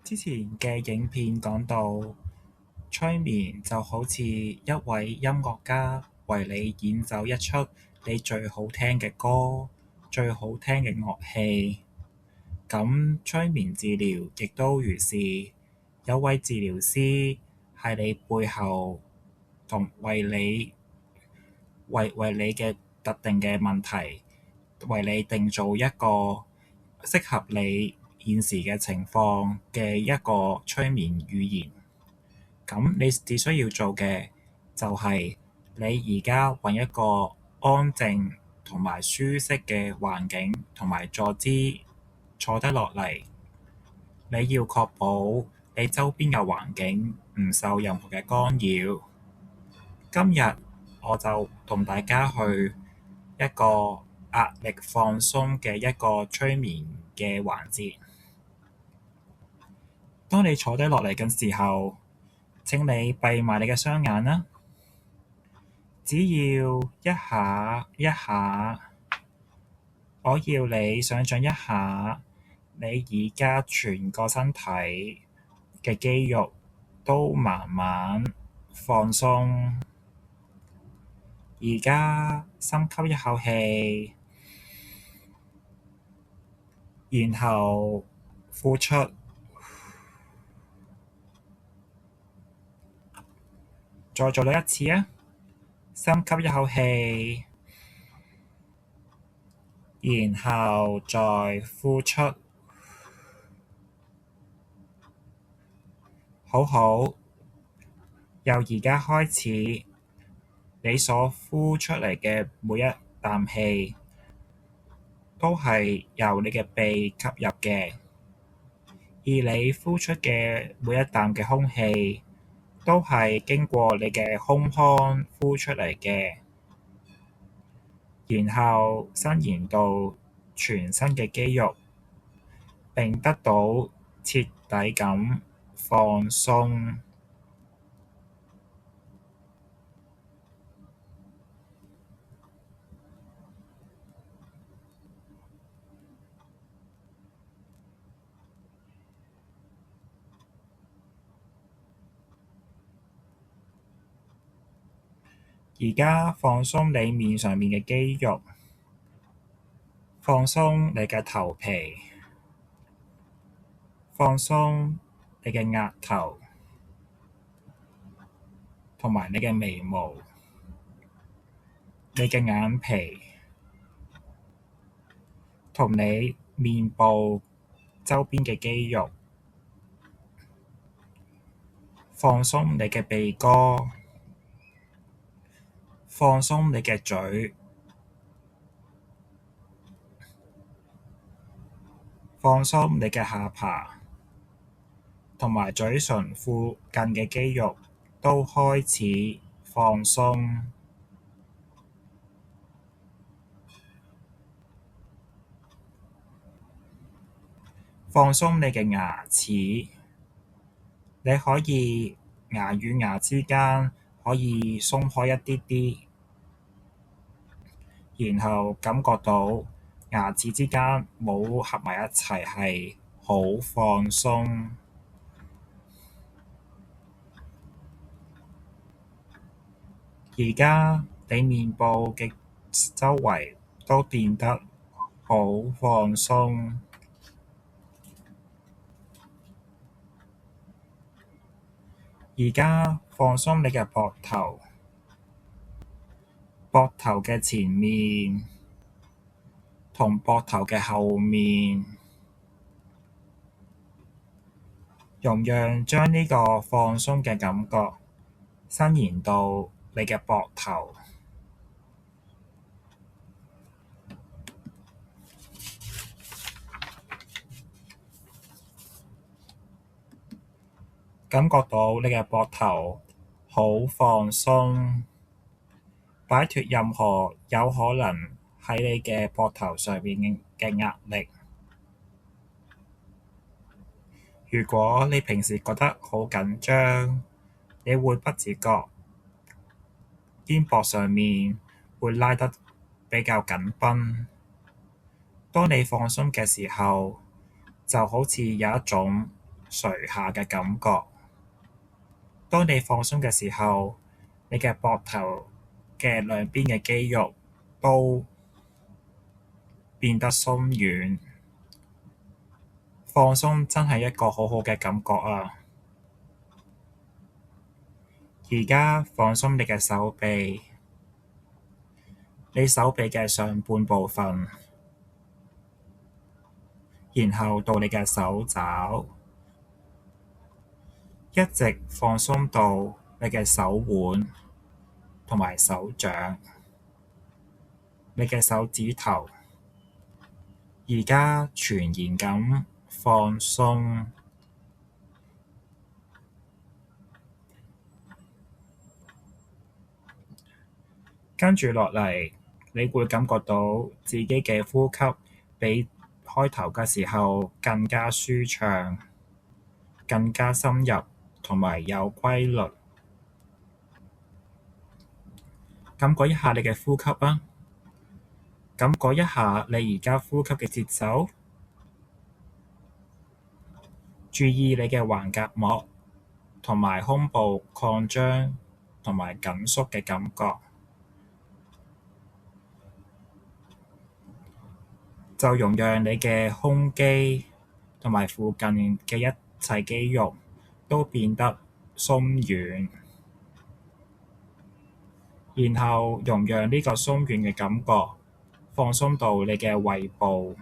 之前嘅影片講到，催眠就好似一位音樂家為你演奏一出你最好聽嘅歌、最好聽嘅樂器。咁催眠治療亦都如是，有位治療師喺你背後同為你嘅特定嘅問題，為你定做一個適合你現時嘅情況嘅一個催眠語言。咁你只需要做嘅就係你而家揾一個安靜同埋舒適嘅環境同埋坐姿，坐低落嚟。你要確保你周邊嘅環境唔受任何嘅干擾。今日我就同大家去一個壓力放鬆嘅一個催眠嘅環節。當你坐低落嚟嘅時候，請你閉埋你嘅雙眼啦。只要一下一下，我要你想像一下，你而家全個身體嘅肌肉都慢慢放鬆。而家深吸一口氣，然後呼出。再做多一次啊！深吸一口氣，然後再呼出。好好，由而家開始，你所呼出嚟嘅每一啖氣，都係由你嘅鼻吸入嘅，而你呼出嘅每一啖嘅空氣，都係經過你嘅胸腔呼出嚟嘅，然後伸延到全身嘅肌肉，並得到徹底咁放鬆。而家放鬆你面上面嘅肌肉，放鬆你嘅頭皮，放鬆你嘅額頭，同埋你嘅眉毛，你嘅眼皮，同你面部周邊嘅肌肉，放鬆你嘅鼻哥，放鬆你嘅嘴，放鬆你嘅下巴，同埋嘴唇附近嘅肌肉都開始放鬆。放鬆你嘅牙齒，你可以牙與牙之間可以鬆開一啲啲，然後感覺到牙齒之間冇合埋一齊，係好放鬆。而家你面部嘅周圍都變得好放鬆。而家放鬆你嘅膊頭，膊頭嘅前面同膊頭嘅後面，容讓將呢個放鬆嘅感覺伸延到你嘅膊頭，感覺到你嘅膊頭好放鬆，擺脫任何有可能喺你嘅膊頭上面嘅壓力。如果你平時覺得好緊張，你會不自覺肩膊上面會拉得比較緊繃。當你放鬆嘅時候，就好似有一種垂下嘅感覺。當你放鬆嘅時候，你嘅膊頭嘅兩邊嘅肌肉都變得鬆軟。放鬆真係一個好好嘅感覺啊！而家放鬆你嘅手臂，你手臂嘅上半部分，然後到你嘅手肘，一直放鬆到你嘅手腕同埋手掌，你嘅手指頭，而家全然咁放鬆。跟住落嚟，你會感覺到自己嘅呼吸比開頭嘅時候更加舒暢，更加深入同埋有規律。感覺一下你嘅呼吸啊，感覺一下你而家呼吸嘅節奏，注意你嘅橫膈膜同埋胸部擴張同埋緊縮嘅感覺。就容讓你嘅胸肌同埋附近嘅一切肌肉都變得鬆軟，然後容讓呢個鬆軟嘅感覺放鬆到你嘅胃部，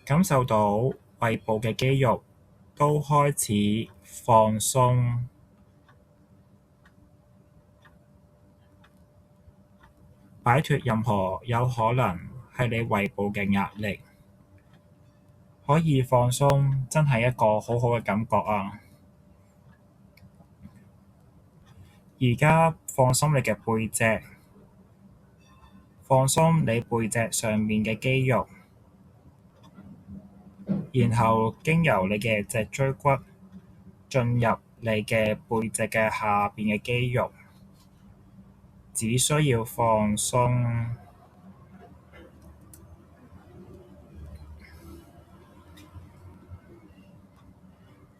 感受到胃部嘅肌肉都開始放鬆，擺脫任何有可能係你胃部嘅壓力。可以放鬆，真係一個好好嘅感覺啊！而家放鬆你嘅背脊，放鬆你背脊上面嘅肌肉，然後經由你嘅脊椎骨進入你嘅背脊嘅下邊嘅肌肉，只需要放鬆。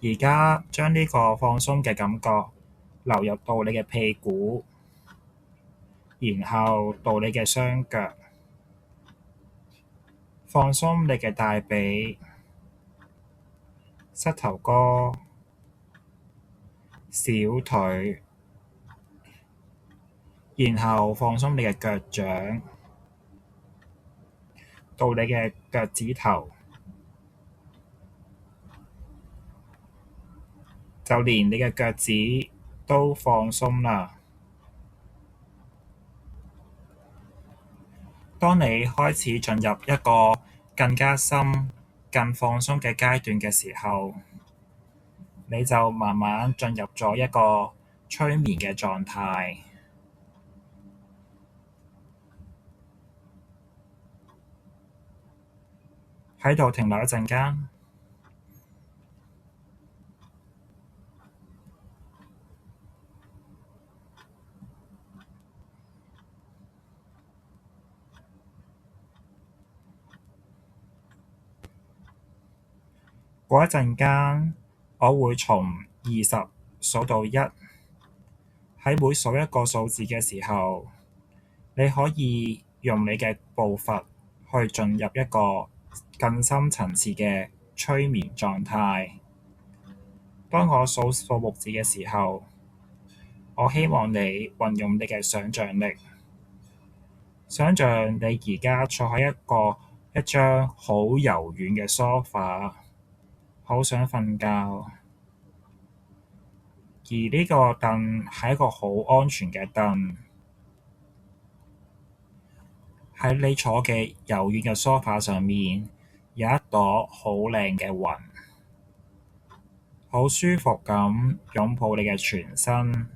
而家將呢個放鬆嘅感覺流入到你嘅屁股，然後到你嘅雙腳，放鬆你嘅大髀、膝頭哥、小腿，然後放鬆你嘅腳掌，到你嘅腳趾頭，就連你嘅腳趾都放鬆啦。當你開始進入一個更加深、更放鬆嘅階段嘅時候，你就慢慢進入咗一個催眠嘅狀態。喺度停留一陣間。過一陣間，我會從20數到1。喺每數一個數字嘅時候，你可以用你嘅步伐去進入一個更深層次嘅催眠狀態。當我數數目字嘅時候，我希望你運用你嘅想像力，想像你而家坐喺一張好柔軟嘅梳化，好想瞓覺，而呢個凳係一個好安全嘅凳。喺你坐嘅柔軟嘅梳化上面，有一朵好靚嘅雲，好舒服咁擁抱你嘅全身。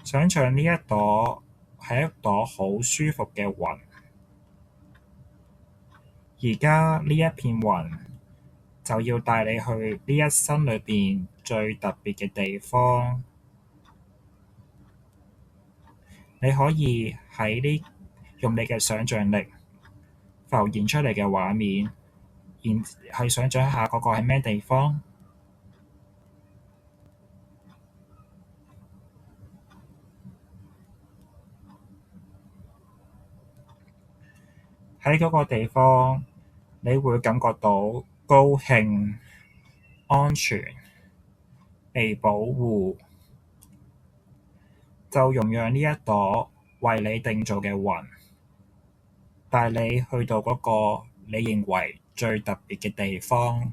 想像呢一朵係一朵好舒服嘅雲，而家呢一片雲就要帶你去呢一生裏邊最特別嘅地方。你可以用你嘅想像力浮現出嚟嘅畫面，然去想像一下嗰個係咩地方？喺嗰個地方，你會感覺到高興、安全、被保護，就容讓呢一朵為你定做嘅雲帶你去到嗰個你認為最特別嘅地方。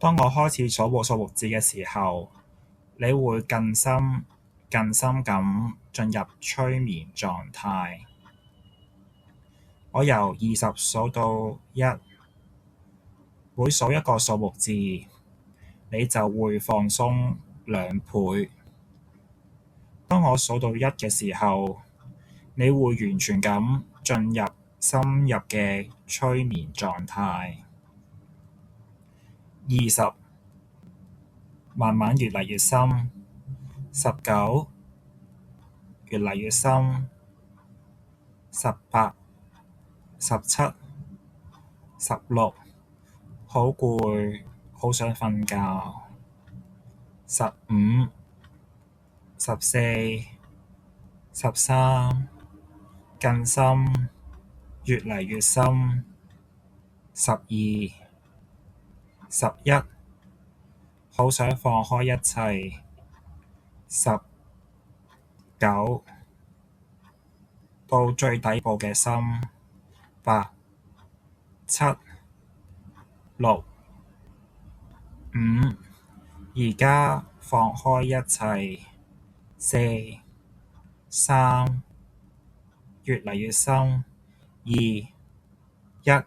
當我開始數數目字嘅時候，你會更深、更深咁進入催眠狀態。我由20數到1，每數一個數目字，你就會放鬆2倍。當我數到1嘅時候，你會完全咁進入深入嘅催眠狀態。20，慢慢越嚟越深。19，越嚟越深。18、17、16，好攰，好想瞓覺。15、14、13，更深，越嚟越深。12、11，好想放開一切。19，到最底部嘅心。8、7、6、5，而家放開一切。4、3，越嚟越深。2、1，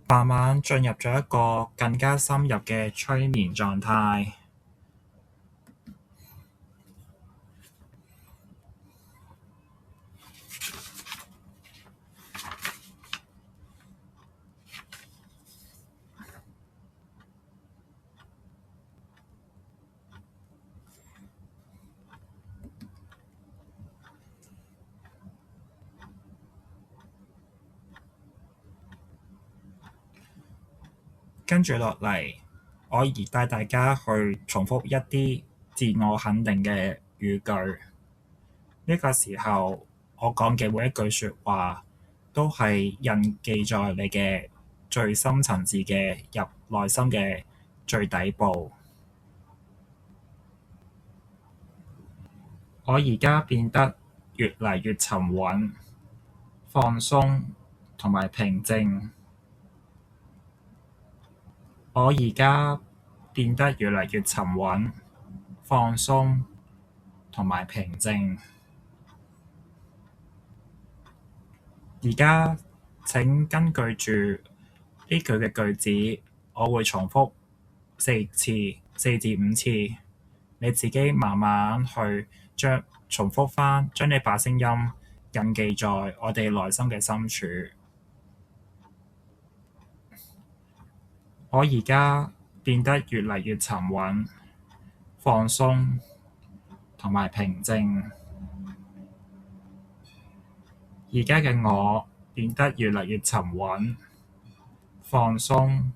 慢慢進入咗一個更加深入嘅催眠狀態。跟住落嚟，我而帶大家去重複一啲自我肯定嘅語句。呢個時候，我講嘅每一句説話都係印記在你嘅最深層次嘅入內心嘅最底部。我而家變得越嚟越沉穩、放鬆同埋平靜。我而家變得越嚟越沉穩、放鬆同埋平靜。而家請根據住呢句嘅句子，我會重複4次、4至5次，你自己慢慢去重複返，將呢把聲音印記在我哋內心嘅深處。我而家變得越嚟越沉穩、放鬆同埋平靜。而家嘅我變得越嚟越沉穩、放鬆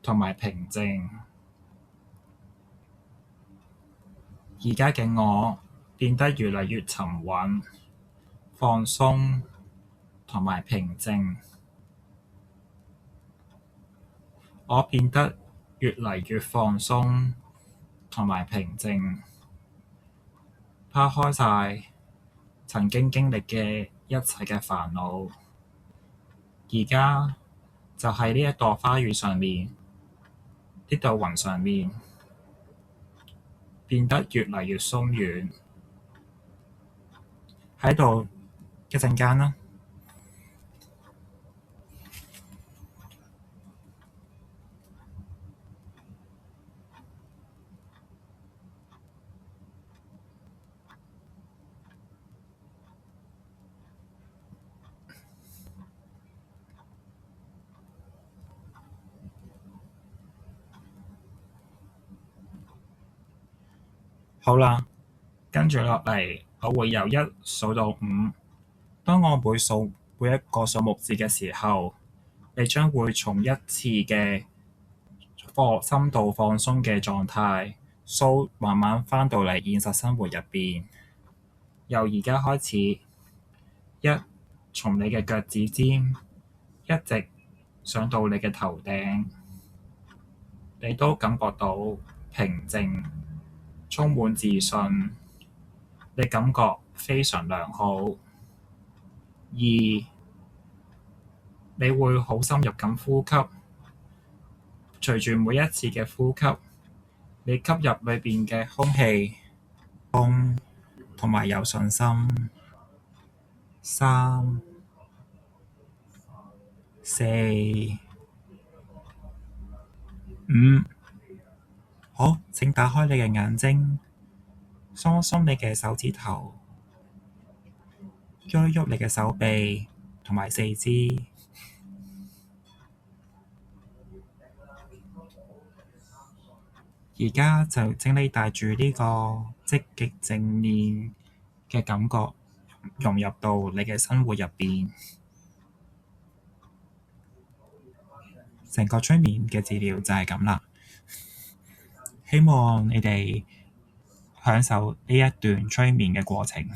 同埋平靜。而家嘅我變得越嚟越沉穩、放鬆同埋平靜。我變得越嚟越放鬆同埋平靜，拋開晒曾經經歷嘅一切嘅煩惱。而家就喺呢一朵花語上面，呢朵雲上面，變得越嚟越鬆軟。喺度一陣間啦。好啦，跟住落嚟，我會由一數到五。當我每一個數目字嘅時候，你將會從一次嘅深度放鬆嘅狀態，慢慢返到嚟現實生活入邊。由而家開始，一從你嘅腳趾尖一直上到你嘅頭頂，你都感覺到平靜，充滿自信，你感覺非常良好。二，你會好深入咁呼吸，隨住每一次嘅呼吸，你吸入裏邊嘅空氣，同埋有信心。三、四、五，好，請打開你嘅眼睛，鬆一鬆你嘅手指頭，喐一喐你嘅手臂同埋四肢。而家就請你帶住呢個積極正面嘅感覺融入到你嘅生活入邊。成個催眠嘅治療就係咁啦。希望你哋享受呢一段催眠嘅過程。